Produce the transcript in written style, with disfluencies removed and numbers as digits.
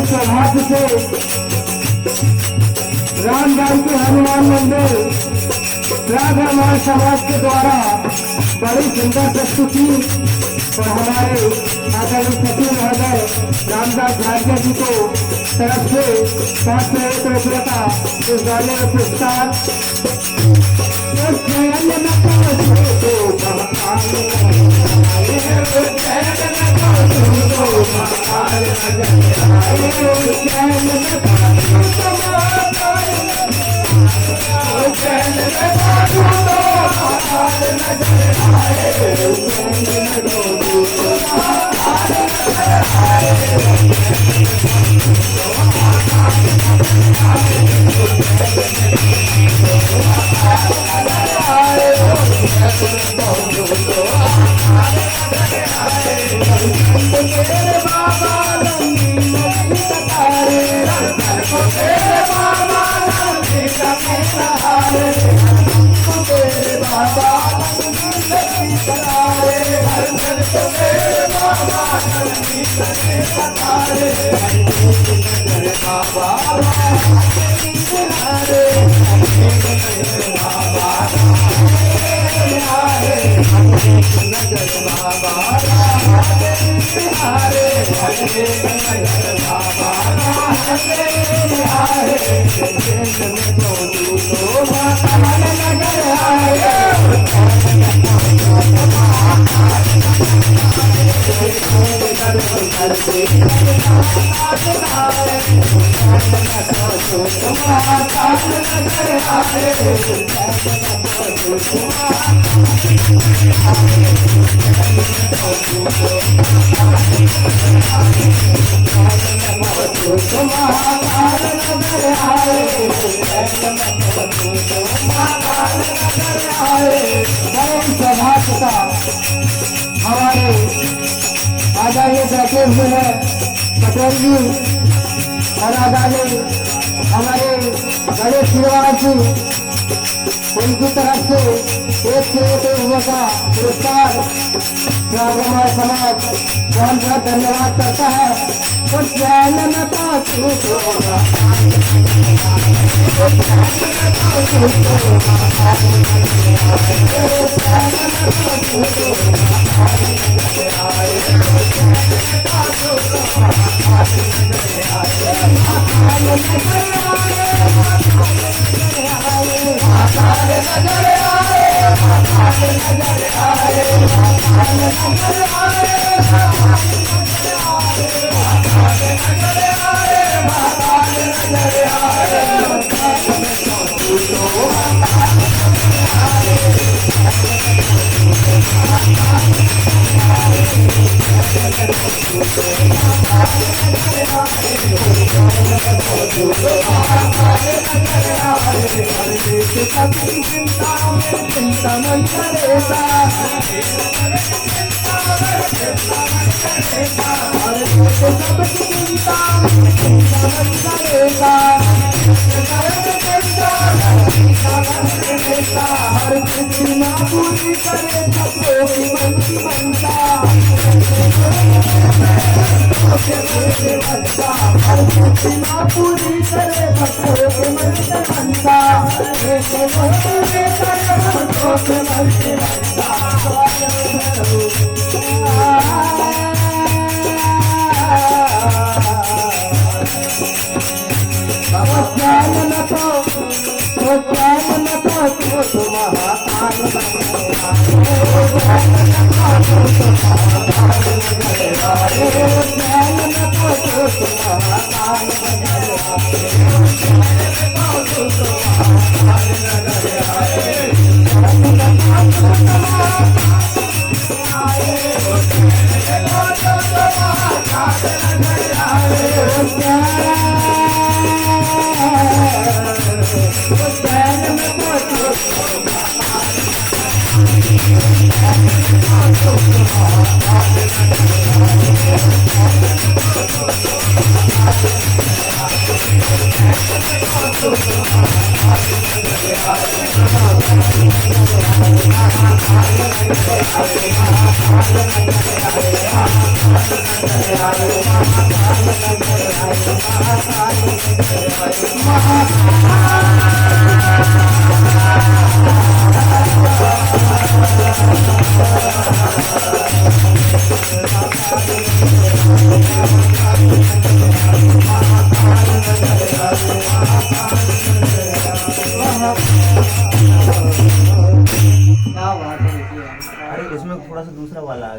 सौभाग्य से रामगढ़ के हनुमान मंदिर राधा महान समाज के द्वारा बड़ी सुंदर प्रस्तुति और हमारे आदरणीय सचिव महोदय रामदास झारिया जी को तरफ से 501 रुपये का इस गाने में पुरस्कार Hare हमारे आदरणीय बैठे हुए हैं पटेल जी और आदरणीय हमारे बड़े श्रीवास जी, उनकी तरफ से एक हुए का पुरस्कार हमारा समाज बहुत बहुत धन्यवाद करता है। और हर किसी ना पूरी करे सबको की मन की मनता, हर किसी ना पूरी करे सबको की मन की मनता, पूरी करे सबको की मन की मनता। अरे इसमें थोड़ा सा दूसरा वाला आ गया।